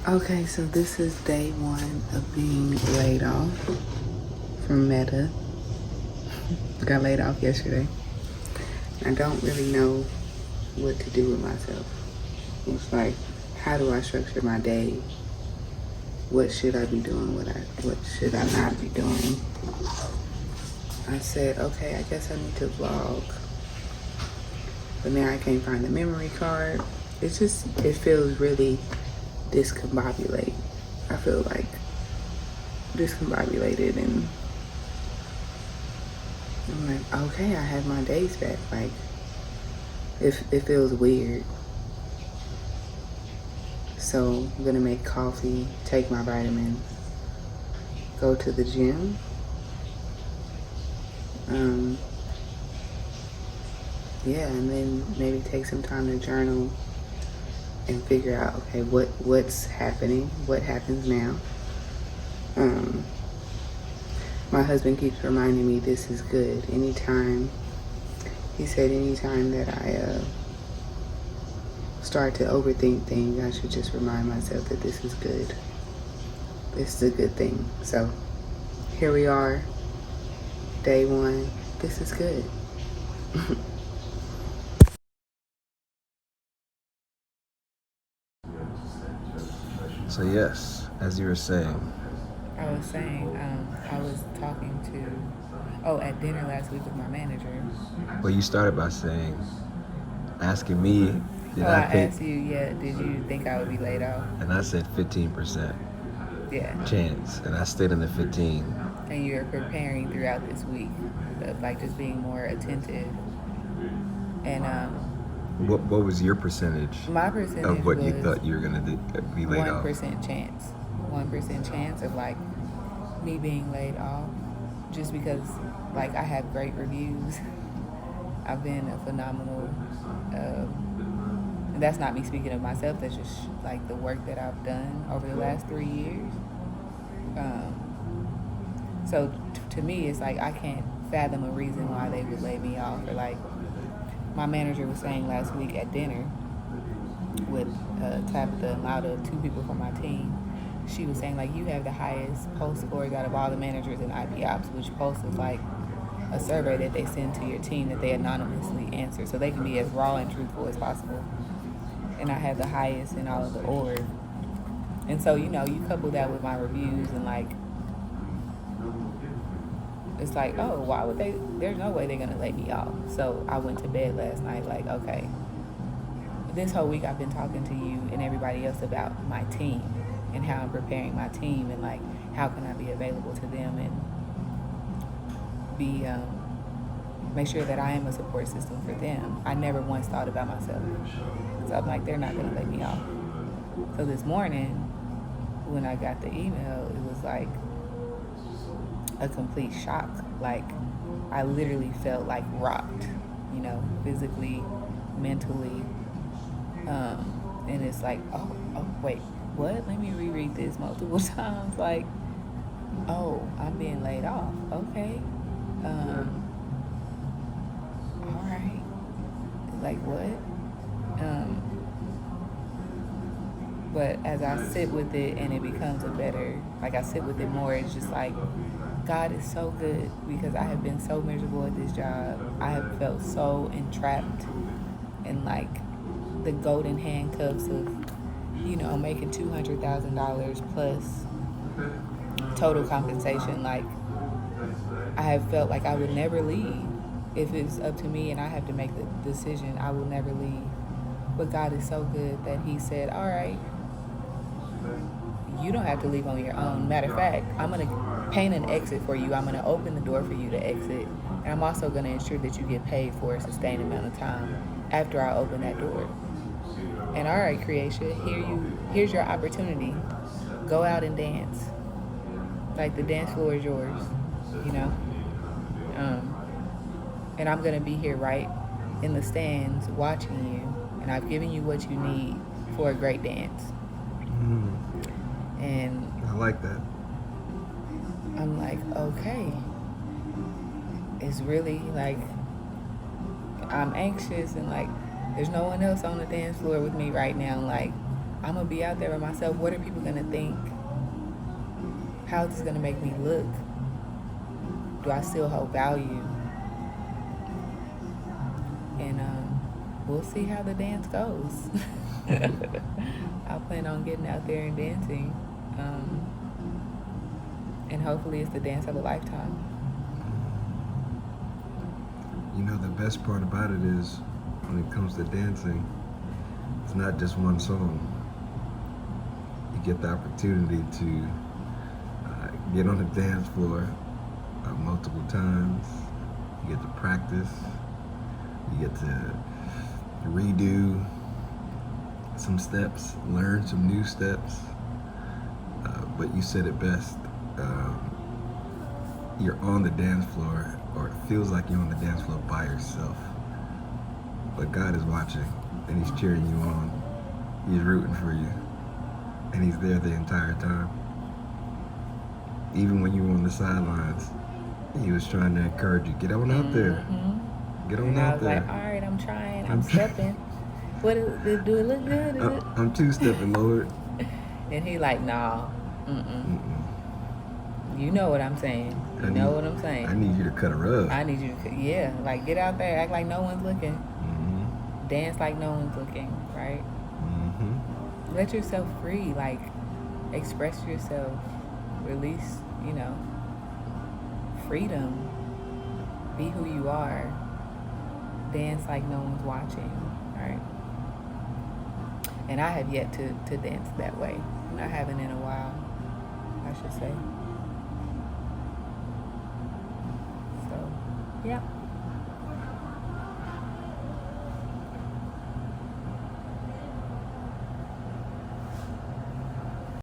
Okay, so this is day one of being laid off from Meta. Got laid off yesterday. I don't really know what to do with myself. It's like, how do I structure my day? What should I be doing? What should I not be doing? I said, okay, I guess I need to vlog. But now I can't find the memory card. It feels really discombobulated. I feel like discombobulated, and I'm like, okay, I have my days back. Like, it feels weird. So I'm gonna make coffee, take my vitamins, go to the gym. Yeah, and then maybe take some time to journal and figure out, okay, what's happening, what happens now. My husband keeps reminding me this is good. He said anytime that I start to overthink things, I should just remind myself that this is good. This is a good thing. So here we are, day one. This is good. So yes, as you were saying. I was saying, I was talking at dinner last week with my manager. Well, you started by asking me, I asked you, did you think I would be laid off? And I said 15% chance, and I stayed in the 15. And you're preparing throughout this week, like just being more attentive. And what was your percentage? My percentage of what was you thought you were gonna be laid off. 1% chance. 1% chance of like me being laid off, just because like I have great reviews. I've been a phenomenal. And that's not me speaking of myself. That's just like the work that I've done over the last 3 years. So to me, it's like I can't fathom a reason why they would lay me off. Or like my manager was saying last week at dinner with Tabitha and Lauda, 2 people from my team. She was saying like, you have the highest post scores out of all the managers in IP Ops, which post is like a survey that they send to your team that they anonymously answer, so they can be as raw and truthful as possible. And I have the highest in all of the org. And so, you couple that with my reviews, and like, it's like, oh, why would they? There's no way they're gonna lay me off. So I went to bed last night like, okay, this whole week I've been talking to you and everybody else about my team and how I'm preparing my team, and like, how can I be available to them and be make sure that I am a support system for them. I never once thought about myself. So I'm like, they're not gonna lay me off. So this morning when I got the email, it was like a complete shock. Like, I literally felt like rocked, physically, mentally. And it's like, oh, wait, what? Let me reread this multiple times. Like, oh, I'm being laid off. Okay. All right. Like, what? But as I sit with it and it becomes I sit with it more, it's just like, God is so good, because I have been so miserable at this job. I have felt so entrapped in like the golden handcuffs of, making $200,000 plus total compensation. Like, I have felt like I would never leave. If it's up to me and I have to make the decision, I will never leave. But God is so good that He said, all right, you don't have to leave on your own. Matter of fact, I'm going to paint an exit for you. I'm going to open the door for you to exit. And I'm also going to ensure that you get paid for a sustained amount of time after I open that door. And all right, Kreasha, here's your opportunity. Go out and dance. Like, the dance floor is yours, And I'm going to be here right in the stands watching you. And I've given you what you need for a great dance. And I like that. I'm like, okay. It's really like, I'm anxious, and like, there's no one else on the dance floor with me right now. Like, I'm gonna be out there by myself. What are people gonna think? How is this gonna make me look? Do I still hold value? And we'll see how the dance goes. I plan on getting out there and dancing. And hopefully it's the dance of a lifetime. You know, the best part about it is when it comes to dancing, it's not just one song. You get the opportunity to get on the dance floor multiple times. You get to practice. You get to redo some steps, learn some new steps. But you said it best. You're on the dance floor, or it feels like you're on the dance floor by yourself. But God is watching, and He's cheering you on. He's rooting for you, and He's there the entire time. Even when you were on the sidelines, He was trying to encourage you. Get on out there. Get on out there. I was like, all right, I'm trying. I'm stepping. Do it look good? I'm two-stepping, Lord. And He like, nah. You know what I'm saying. You know what I'm saying. I need you to cut a rug. I need you to, like get out there, act like no one's looking. Dance like no one's looking, right? Let yourself free, like express yourself, release, freedom. Be who you are. Dance like no one's watching, right? And I have yet to dance that way. I haven't in a while, I should say. So, yeah.